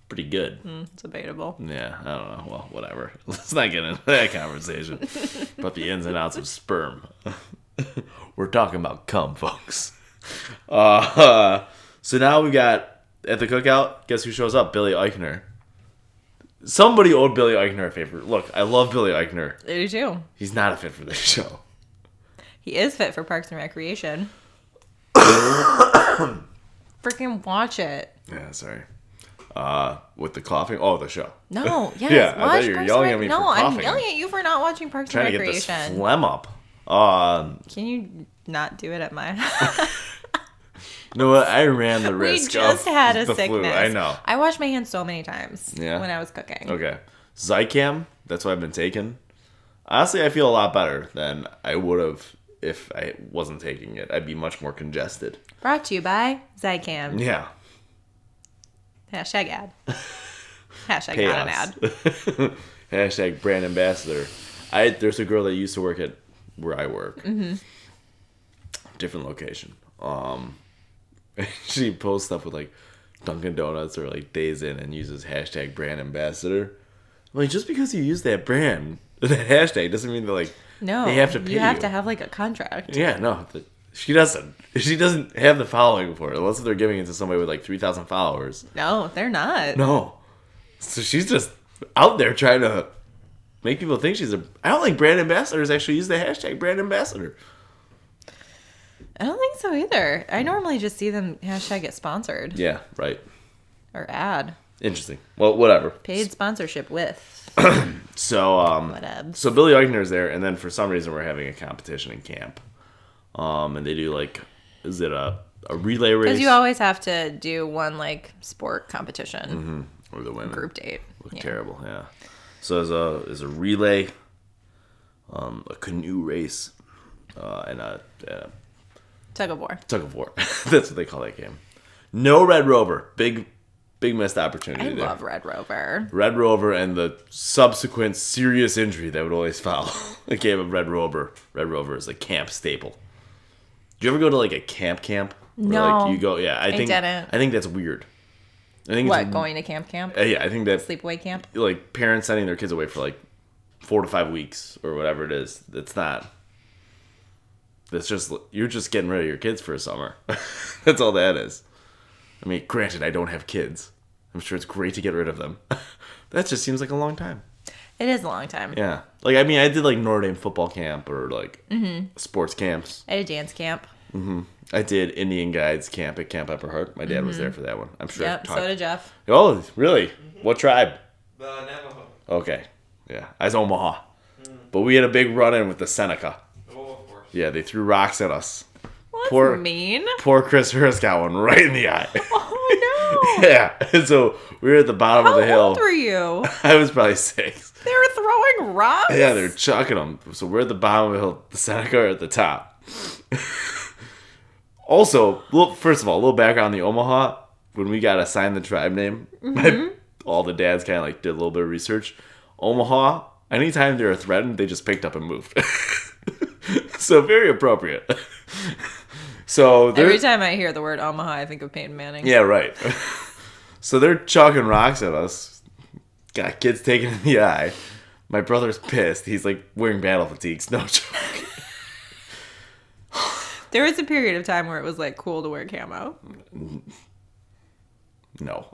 Speaker 1: good.
Speaker 2: It's debatable.
Speaker 1: Yeah, I don't know. Well, whatever. Let's not get into that conversation about the ins and outs of sperm. We're talking about cum, folks. So now we got, at the cookout, guess who shows up? Billy Eichner. Somebody owed Billy Eichner a favor. Look, I love Billy Eichner.
Speaker 2: I do too.
Speaker 1: He's not a fit for this show.
Speaker 2: He is fit for Parks and Recreation. Freaking watch it.
Speaker 1: Yeah, sorry. With the coughing? Oh, the show.
Speaker 2: No, yes.
Speaker 1: Yeah, I thought you were yelling at me for coughing.
Speaker 2: I'm yelling at you for not watching Parks and Recreation.
Speaker 1: Trying to get this phlegm up.
Speaker 2: Can you not do it at my
Speaker 1: No, I ran the risk.
Speaker 2: We just had a sickness.
Speaker 1: Flu. I know.
Speaker 2: I washed my hands so many times when I was cooking.
Speaker 1: Okay. Zycam, that's what I've been taking. Honestly, I feel a lot better than I would have if I wasn't taking it. I'd be much more congested.
Speaker 2: Brought to you by Zycam.
Speaker 1: Yeah.
Speaker 2: Hashtag ad. Hashtag
Speaker 1: Pay
Speaker 2: not
Speaker 1: us.
Speaker 2: an ad.
Speaker 1: Hashtag brand ambassador. There's a girl that used to work at where I work.
Speaker 2: Mm-hmm.
Speaker 1: Different location. She posts stuff with like Dunkin' Donuts or like Days In and uses hashtag brand ambassador. I'm like, just because you use that brand, that hashtag doesn't mean that like they have to pay you.
Speaker 2: You have to have like a contract.
Speaker 1: Yeah, no. She doesn't. She doesn't have the following for it unless they're giving it to somebody with like 3,000 followers.
Speaker 2: No, they're not.
Speaker 1: No. So she's just out there trying to make people think she's I don't think brand ambassadors actually use the hashtag brand ambassador.
Speaker 2: I don't think so either. I normally just see them hashtag get sponsored.
Speaker 1: Yeah, right.
Speaker 2: Or ad.
Speaker 1: Interesting. Well, whatever.
Speaker 2: Paid sponsorship with.
Speaker 1: So Billy Eichner's there, and then for some reason we're having a competition in camp. And they do like, is it a relay race?
Speaker 2: Because you always have to do one like sport competition.
Speaker 1: Mm-hmm. Or the women.
Speaker 2: Group date.
Speaker 1: Look terrible, yeah. So there's a relay, a canoe race, and a
Speaker 2: tug of war.
Speaker 1: Tug of war. That's what they call that game. No Red Rover. Big missed opportunity there.
Speaker 2: I love Red Rover.
Speaker 1: Red Rover and the subsequent serious injury that would always follow a game of Red Rover. Red Rover is a camp staple. Do you ever go to like a camp?
Speaker 2: No.
Speaker 1: Like you go, yeah. I didn't. I think that's weird. I think
Speaker 2: going to camp?
Speaker 1: Yeah, I think that
Speaker 2: sleepaway camp.
Speaker 1: Like parents sending their kids away for like 4 to 5 weeks or whatever it is. It's not. That's just you're just getting rid of your kids for a summer. That's all that is. I mean, granted, I don't have kids. I'm sure it's great to get rid of them. That just seems like a long time.
Speaker 2: It is a long time.
Speaker 1: Yeah. Like, I mean, I did, like, Notre Dame football camp or, like, sports camps.
Speaker 2: I had a dance camp.
Speaker 1: I did Indian Guides camp at Camp Epperhart. My dad was there for that one. I'm sure.
Speaker 2: Yep, so did Jeff.
Speaker 1: Oh, really? What tribe?
Speaker 3: The Navajo.
Speaker 1: Okay. Yeah. I was Omaha. But we had a big run-in with the Seneca.
Speaker 3: Oh, of course.
Speaker 1: Yeah, they threw rocks at us.
Speaker 2: Well, that's mean.
Speaker 1: Poor Chris Hurst got one right in the eye.
Speaker 2: Oh, no.
Speaker 1: Yeah. And so we were at the bottom of the hill.
Speaker 2: How old were you?
Speaker 1: I was probably 6.
Speaker 2: They were throwing rocks?
Speaker 1: Yeah, they're chucking them. So we're at the bottom of the hill. The Seneca are at the top. Also, first of all, a little background on the Omaha. When we got assigned the tribe name, all the dads kind of like did a little bit of research. Omaha, anytime they were threatened, they just picked up and moved. So very appropriate. So
Speaker 2: every time I hear the word Omaha, I think of Peyton Manning.
Speaker 1: Yeah, right. So they're chucking rocks at us. Got kids taken in the eye. My brother's pissed. He's like wearing battle fatigues. No joke.
Speaker 2: There was a period of time where it was like cool to wear camo.
Speaker 1: No.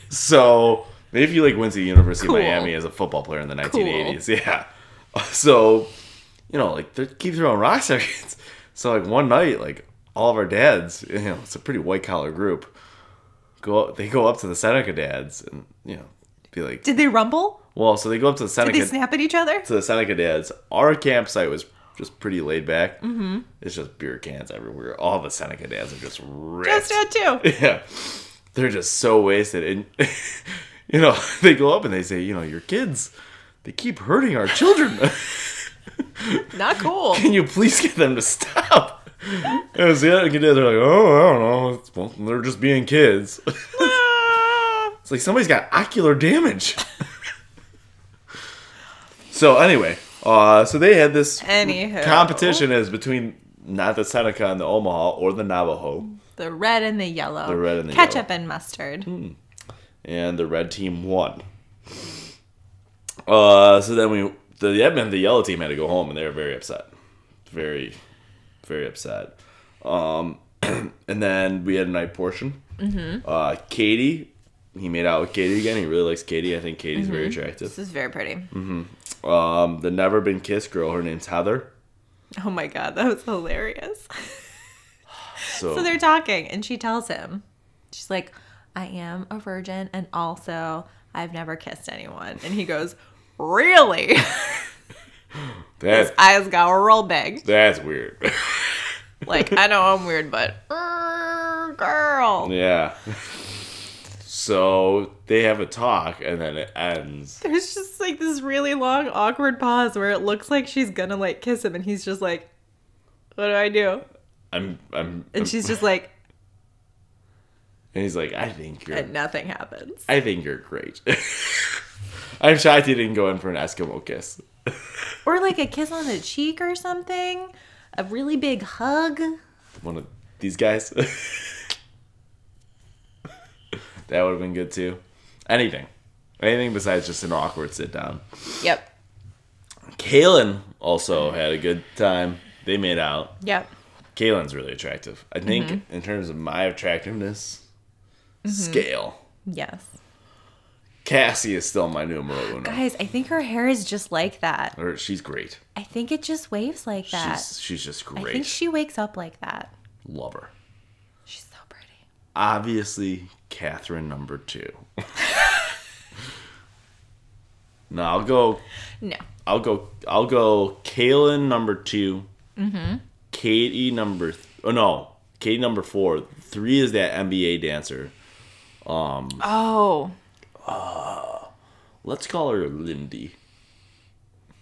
Speaker 1: So maybe you like went to the University of Miami as a football player in the 1980s. Cool. Yeah. So, you know, like they keep throwing rocks at kids. So like one night, like all of our dads, you know, it's a pretty white collar group. They go up to the Seneca dads and, you know, be like,
Speaker 2: did they rumble?
Speaker 1: Well, so they go up to the Seneca.
Speaker 2: Did they snap at each other?
Speaker 1: To the Seneca dads. Our campsite was just pretty laid back. Mm-hmm. It's just beer cans everywhere. All the Seneca dads are just ripped.
Speaker 2: Just dad too.
Speaker 1: Yeah. They're just so wasted. And, you know, they go up and they say, you know, your kids, they keep hurting our children.
Speaker 2: Not cool.
Speaker 1: Can you please get them to stop? And the Seneca dads are like, oh, I don't know. Well, they're just being kids. It's like somebody's got ocular damage. So anyway, so they had this competition as between not the Seneca and the Omaha or the Navajo.
Speaker 2: The red and the yellow.
Speaker 1: The red and the
Speaker 2: ketchup and mustard.
Speaker 1: And the red team won. So then the yellow team had to go home, and they were very upset. Very, very upset. And then we had a night portion. Mm-hmm. Katie, he made out with Katie again. He really likes Katie. I think Katie's very attractive.
Speaker 2: This is very pretty.
Speaker 1: Mm-hmm. The never been kissed girl, her name's Heather.
Speaker 2: Oh my god, that was hilarious. So they're talking, and she tells him, she's like, I am a virgin, and also I've never kissed anyone. And he goes, really? His eyes got real big.
Speaker 1: That's weird.
Speaker 2: Like, I know I'm weird, but girl.
Speaker 1: Yeah. So they have a talk, and then it ends.
Speaker 2: There's just like this really long, awkward pause where it looks like she's gonna like kiss him, and he's just like, what do I do? And she's just like,
Speaker 1: and he's like, I think you're.
Speaker 2: And nothing happens.
Speaker 1: I think you're great. I'm shocked he didn't go in for an Eskimo kiss.
Speaker 2: Or like a kiss on the cheek or something. A really big hug.
Speaker 1: One of these guys. That would have been good too. Anything besides just an awkward sit down.
Speaker 2: Yep.
Speaker 1: Kaylin also had a good time. They made out.
Speaker 2: Yep.
Speaker 1: Kaylin's really attractive. I think in terms of my attractiveness scale.
Speaker 2: Yes.
Speaker 1: Cassie is still my numero uno.
Speaker 2: Guys, I think her hair is just like that.
Speaker 1: She's great.
Speaker 2: I think it just waves like that.
Speaker 1: She's just great.
Speaker 2: I think she wakes up like that.
Speaker 1: Love her.
Speaker 2: She's so pretty.
Speaker 1: Obviously, Catherine number 2. No, I'll go Kaylin number 2. Mm-hmm. Katie number 4. 3 is that NBA dancer. Let's call her Lindy.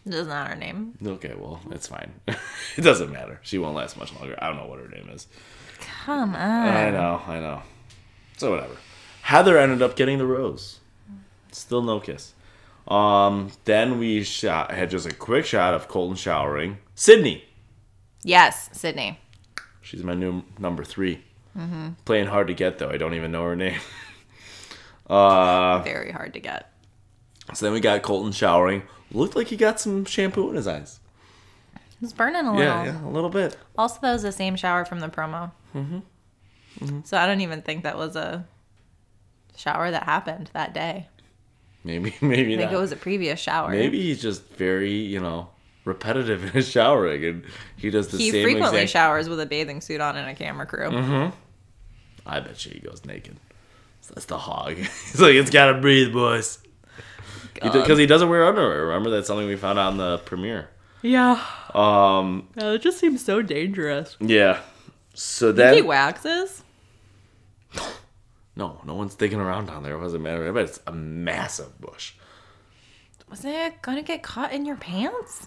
Speaker 2: That's not her name.
Speaker 1: Okay, well, it's fine. It doesn't matter. She won't last much longer. I don't know what her name is.
Speaker 2: Come on.
Speaker 1: I know. So whatever. Heather ended up getting the rose. Still no kiss. Then we had just a quick shot of Colton showering. Sydney.
Speaker 2: Yes, Sydney.
Speaker 1: She's my new number 3. Mm-hmm. Playing hard to get, though. I don't even know her name.
Speaker 2: Very hard to get.
Speaker 1: So then we got Colton showering. Looked like he got some shampoo in his eyes.
Speaker 2: It's burning a little.
Speaker 1: Yeah, a little bit.
Speaker 2: Also, that was the same shower from the promo. Mm-hmm. Mm-hmm. So I don't even think that was a shower that happened that day.
Speaker 1: Maybe
Speaker 2: I think
Speaker 1: not.
Speaker 2: it was a previous shower.
Speaker 1: Maybe he's just very, repetitive in his showering, and he does the
Speaker 2: He
Speaker 1: same
Speaker 2: frequently
Speaker 1: exact...
Speaker 2: showers with a bathing suit on and a camera crew.
Speaker 1: I bet you he goes naked. So that's the hog. He's like, it's gotta breathe, boys. Because he doesn't wear underwear. Remember, that's something we found out in the premiere.
Speaker 2: Yeah. It just seems so dangerous.
Speaker 1: Yeah. So
Speaker 2: Think he
Speaker 1: then...
Speaker 2: waxes?
Speaker 1: No one's digging around down there. It doesn't matter. I bet it's a massive bush.
Speaker 2: Wasn't it gonna get caught in your pants?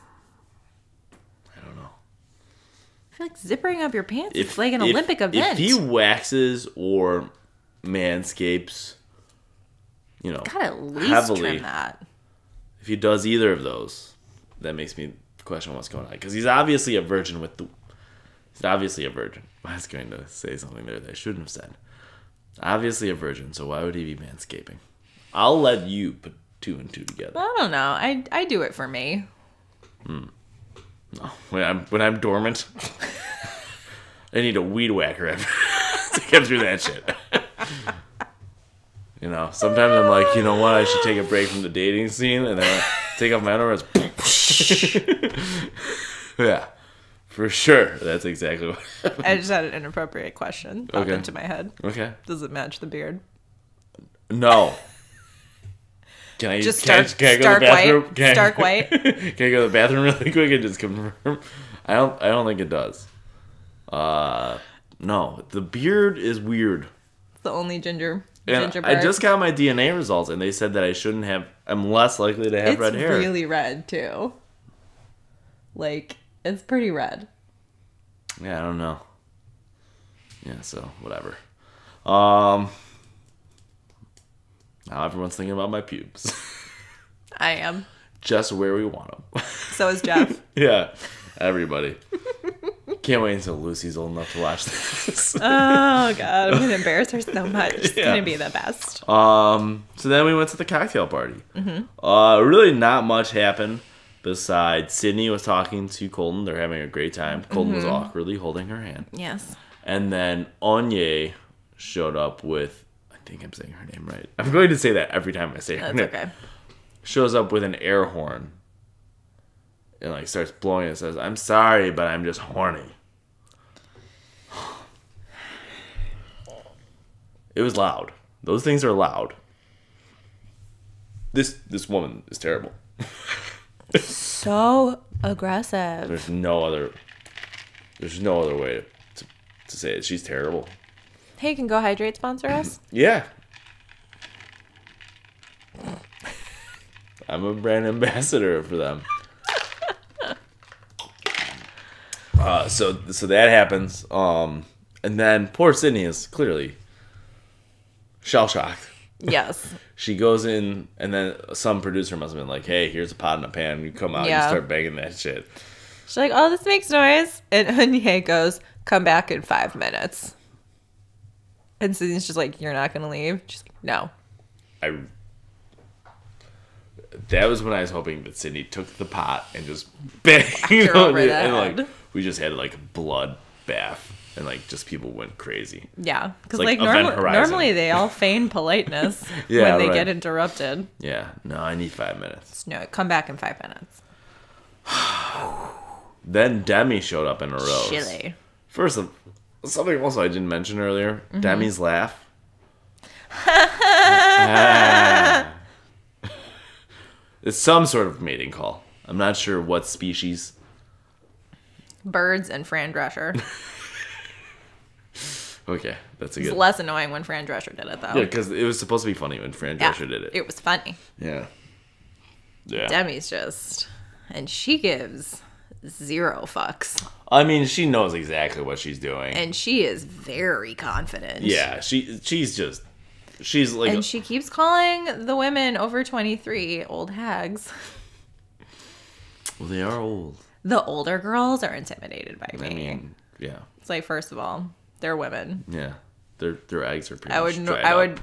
Speaker 1: I don't know.
Speaker 2: I feel like zippering up your pants is like an Olympic event.
Speaker 1: If he waxes or manscapes,
Speaker 2: gotta at least
Speaker 1: heavily,
Speaker 2: trim that.
Speaker 1: if he does either of those, that makes me question what's going on. Because he's obviously a virgin He's obviously a virgin. I was going to say something there that I shouldn't have said. Obviously a virgin, so why would he be manscaping? I'll let you put 2 and 2 together.
Speaker 2: Well, I don't know. I do it for me.
Speaker 1: No, when I'm dormant, I need a weed whacker to get through that shit. Sometimes I'm like, you know what? I should take a break from the dating scene, and then I take off my underwear. Yeah, for sure. That's exactly what.
Speaker 2: I just had an inappropriate question pop into my head.
Speaker 1: Okay.
Speaker 2: Does it match the beard?
Speaker 1: No. Can I
Speaker 2: just
Speaker 1: can I go to the bathroom?
Speaker 2: Stark white.
Speaker 1: Can I go to the bathroom really quick and just confirm? I don't think it does. No, the beard is weird.
Speaker 2: It's the only ginger
Speaker 1: And
Speaker 2: part.
Speaker 1: I just got my DNA results, and they said that I'm less likely to have red hair.
Speaker 2: It's really red too. Like, it's pretty red.
Speaker 1: Yeah, I don't know. Yeah, so whatever. Now everyone's thinking about my pubes.
Speaker 2: I am.
Speaker 1: Just where we want them.
Speaker 2: So is Jeff.
Speaker 1: Yeah, everybody. Can't wait until Lucy's old enough to watch this.
Speaker 2: Oh, God. I'm going to embarrass her so much. It's going to be the best.
Speaker 1: So then we went to the cocktail party. Really not much happened besides Sydney was talking to Colton. They're having a great time. Colton was awkwardly holding her hand.
Speaker 2: Yes.
Speaker 1: And then Anya showed up with, I think I'm saying her name right. I'm going to say that every time I say her name.
Speaker 2: That's okay.
Speaker 1: Shows up with an air horn. And starts blowing it and says, I'm sorry, but I'm just horny. It was loud. Those things are loud. This woman is terrible.
Speaker 2: So aggressive.
Speaker 1: There's no other way to say it. She's terrible.
Speaker 2: Hey, can Go Hydrate sponsor us?
Speaker 1: Yeah. I'm a brand ambassador for them. So that happens. And then poor Sydney is clearly shell-shocked.
Speaker 2: Yes.
Speaker 1: She goes in, and then some producer must have been like, hey, here's a pot and a pan. You come out, you start banging that shit.
Speaker 2: She's like, oh, this makes noise. And Anya goes, come back in 5 minutes. And Sydney's just like, you're not going to leave? She's like, no.
Speaker 1: That was when I was hoping that Sydney took the pot and just banged
Speaker 2: her over the
Speaker 1: and
Speaker 2: head.
Speaker 1: we just had a blood bath, and just people went crazy.
Speaker 2: Yeah, because
Speaker 1: Event Horizon.
Speaker 2: normally they all feign politeness
Speaker 1: Yeah,
Speaker 2: when they
Speaker 1: right.
Speaker 2: get interrupted.
Speaker 1: Yeah, no, I need 5 minutes.
Speaker 2: No, come back in 5 minutes.
Speaker 1: Then Demi showed up in a rose.
Speaker 2: Chilly.
Speaker 1: First, something also I didn't mention earlier. Demi's laugh. It's some sort of mating call. I'm not sure what species.
Speaker 2: Birds and Fran Drescher.
Speaker 1: Okay, that's a
Speaker 2: It's
Speaker 1: good.
Speaker 2: less annoying when Fran Drescher did it, though.
Speaker 1: Yeah, because it was supposed to be funny when Fran Drescher did it.
Speaker 2: It was funny.
Speaker 1: Yeah. Yeah.
Speaker 2: Demi's just... And she gives 0 fucks.
Speaker 1: I mean, she knows exactly what she's doing.
Speaker 2: And she is very confident.
Speaker 1: Yeah, she's like...
Speaker 2: And she keeps calling the women over 23 old hags.
Speaker 1: Well, they are old.
Speaker 2: The older girls are intimidated by me.
Speaker 1: I mean, yeah.
Speaker 2: It's like, first of all, they're women.
Speaker 1: Yeah. Their eggs are pretty much dried
Speaker 2: I
Speaker 1: up.
Speaker 2: would,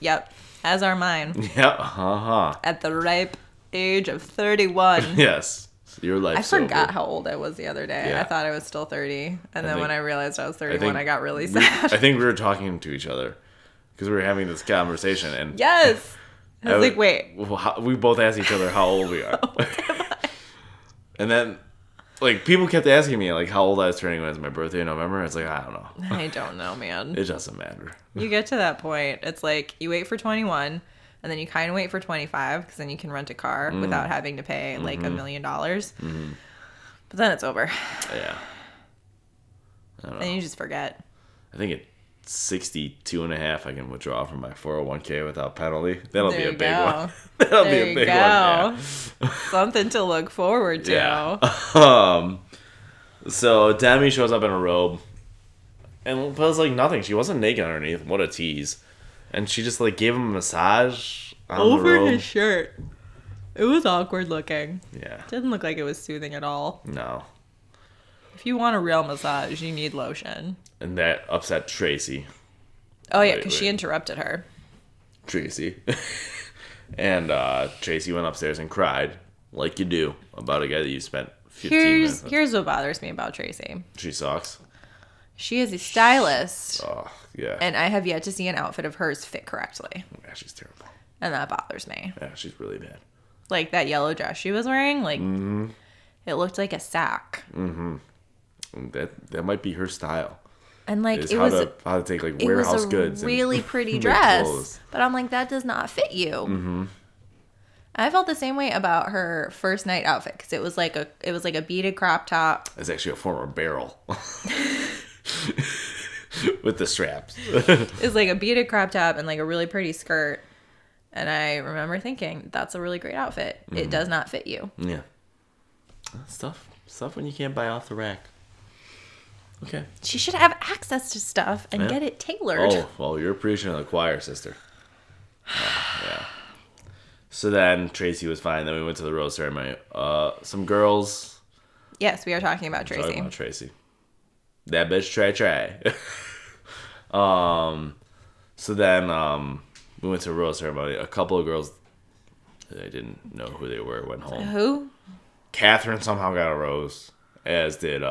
Speaker 2: yep, as are mine.
Speaker 1: Yeah,
Speaker 2: At the ripe age of 31.
Speaker 1: Yes. Your life.
Speaker 2: I forgot how old I was the other day.
Speaker 1: Yeah.
Speaker 2: I thought I was still 30. And then
Speaker 1: think-
Speaker 2: when I realized I was 31, I got really
Speaker 1: I
Speaker 2: sad.
Speaker 1: think we were talking to each other because we were having this conversation, and
Speaker 2: Yes. I was like, wait.
Speaker 1: We both asked each other how old we are. And then, like, people kept asking me, like, how old I was turning when it was my birthday in November. It's like, I don't know.
Speaker 2: I don't know, man.
Speaker 1: It doesn't matter.
Speaker 2: You get to that point. It's like, you wait for 21, and then you kind of wait for 25, because then you can rent a car without having to pay, like, $1 million. Mm-hmm. But then it's over.
Speaker 1: Yeah. I don't know.
Speaker 2: And you just forget.
Speaker 1: I think at 62 and a half, I can withdraw from my 401k without penalty. That'll be a big one. That'll be a big one. Yeah.
Speaker 2: Something to look forward to.
Speaker 1: Yeah. So Demi shows up in a robe, and it was like nothing. She wasn't naked underneath. What a tease! And she just like gave him a massage on
Speaker 2: over
Speaker 1: the robe.
Speaker 2: his shirt. It was awkward looking.
Speaker 1: Yeah.
Speaker 2: Didn't look like it was soothing at all.
Speaker 1: No.
Speaker 2: If you want a real massage, you need lotion.
Speaker 1: And that upset Tracy.
Speaker 2: Oh yeah, because she interrupted her.
Speaker 1: Tracy. And Tracy went upstairs and cried, like you do, about a guy that you spent 15 minutes with.
Speaker 2: Here's what bothers me about Tracy.
Speaker 1: She sucks.
Speaker 2: She is a stylist.
Speaker 1: Oh, yeah.
Speaker 2: And I have yet to see an outfit of hers fit correctly.
Speaker 1: Yeah, she's terrible.
Speaker 2: And that bothers me.
Speaker 1: Yeah, she's really bad.
Speaker 2: Like that yellow dress she was wearing, like, it looked like a sack.
Speaker 1: Mm-hmm. That might be her style.
Speaker 2: And like
Speaker 1: it was how to take like warehouse goods.
Speaker 2: It was a really pretty dress, but I'm like, that does not fit you. Mm-hmm. I felt the same way about her first night outfit because it was like a beaded crop top.
Speaker 1: It's actually a former barrel with the straps.
Speaker 2: It's like a beaded crop top and like a really pretty skirt. And I remember thinking, that's a really great outfit. Mm-hmm. It does not fit you.
Speaker 1: Yeah, stuff when you can't buy off the rack. Okay.
Speaker 2: She should have access to stuff and get it tailored.
Speaker 1: Oh, well, you're preaching to the choir, sister. Yeah. So then Tracy was fine. Then we went to the rose ceremony. Some girls.
Speaker 2: Yes, we are talking about Tracy.
Speaker 1: Talking about Tracy. That bitch try. So then we went to a rose ceremony. A couple of girls that I didn't know who they were went home.
Speaker 2: Who?
Speaker 1: Catherine somehow got a rose, as did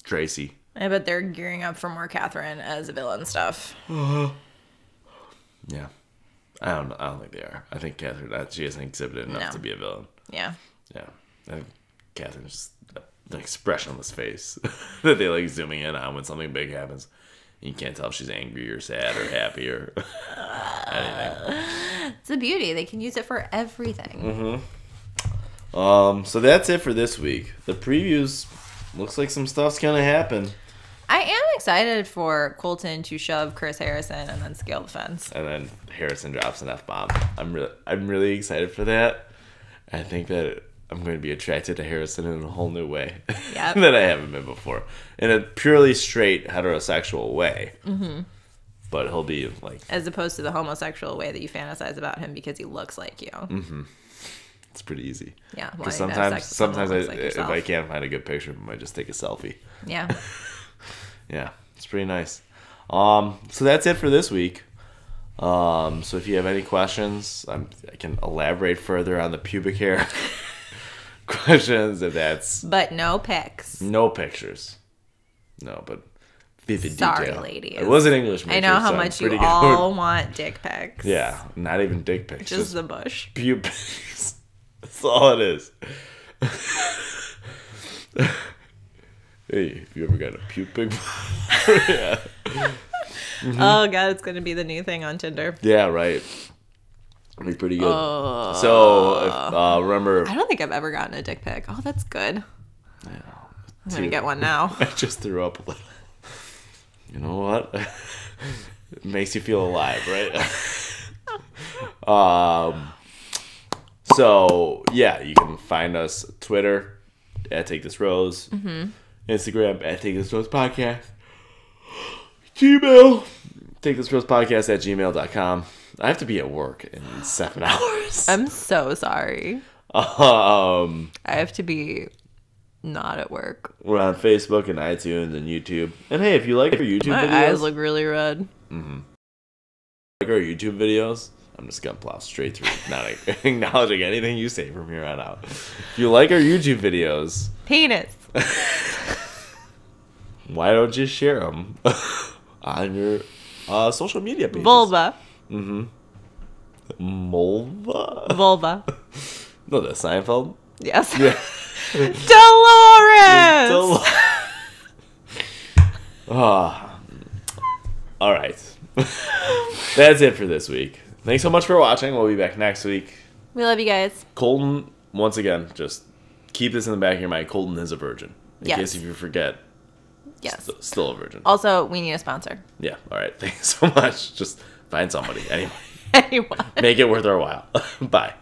Speaker 1: Tracy.
Speaker 2: I bet they're gearing up for more Catherine as a villain stuff.
Speaker 1: Yeah. I don't think they are. I think Catherine, she hasn't exhibited enough to be a villain.
Speaker 2: Yeah.
Speaker 1: Yeah. I think Catherine's just the expression on this face that they like zooming in on when something big happens. You can't tell if she's angry or sad or happy or anything.
Speaker 2: It's a beauty. They can use it for everything.
Speaker 1: Mm-hmm. So that's it for this week. The previews, looks like some stuff's gonna happen.
Speaker 2: I am excited for Colton to shove Chris Harrison and then scale the fence.
Speaker 1: And then Harrison drops an F-bomb. I'm really excited for that. I think that I'm going to be attracted to Harrison in a whole new way that I haven't been before. In a purely straight heterosexual way. Mm-hmm. But he'll be like...
Speaker 2: As opposed to the homosexual way that you fantasize about him because he looks like you.
Speaker 1: Mm-hmm. It's pretty easy.
Speaker 2: Yeah.
Speaker 1: Because sometimes if I can't find a good picture of him, I just take a selfie.
Speaker 2: Yeah.
Speaker 1: Yeah. It's pretty nice. So that's it for this week. So if you have any questions, I can elaborate further on the pubic hair questions if that's...
Speaker 2: But no pics.
Speaker 1: No pictures. No, but vivid detail.
Speaker 2: Sorry, ladies.
Speaker 1: It was an English major,
Speaker 2: I know how
Speaker 1: so
Speaker 2: much you all want dick pics.
Speaker 1: Yeah, not even dick pics.
Speaker 2: Just the bush.
Speaker 1: Pubics. That's all it is. Hey, have you ever got a pubic? Yeah.
Speaker 2: Mm-hmm. Oh god, it's gonna be the new thing on Tinder.
Speaker 1: Yeah, right. It'll be pretty good. So, remember...
Speaker 2: I don't think I've ever gotten a dick pic. Oh, that's good.
Speaker 1: Yeah,
Speaker 2: I'm gonna get one now.
Speaker 1: I just threw up a little. You know what? It makes you feel alive, right? So, yeah, you can find us Twitter at Take This Rose. Mm-hmm. Instagram at Take This Rose Podcast. Gmail. Take This Rose Podcast at gmail.com. I have to be at work in 7 hours.
Speaker 2: I'm so sorry. I have to be not at work.
Speaker 1: We're on Facebook and iTunes and YouTube. And hey, if you like our YouTube videos...
Speaker 2: My eyes look really red.
Speaker 1: Mm-hmm. Like our YouTube videos... I'm just going to plow straight through, not acknowledging anything you say from here on out. If you like our YouTube videos...
Speaker 2: Penis.
Speaker 1: Why don't you share them on your social media pages?
Speaker 2: Vulva.
Speaker 1: Mm-hmm. Mulva?
Speaker 2: Vulva.
Speaker 1: No, that's Seinfeld.
Speaker 2: Yes.
Speaker 1: Yeah.
Speaker 2: Dolores!
Speaker 1: All right. That's it for this week. Thanks so much for watching. We'll be back next week.
Speaker 2: We love you guys.
Speaker 1: Colton, once again, just keep this in the back of your mind. Colton is a virgin. In case if you forget.
Speaker 2: Yes.
Speaker 1: Still a virgin.
Speaker 2: Also, we need a sponsor.
Speaker 1: Yeah. All right. Thanks so much. Just find somebody. Anyway.
Speaker 2: Anyone.
Speaker 1: Make it worth our while. Bye.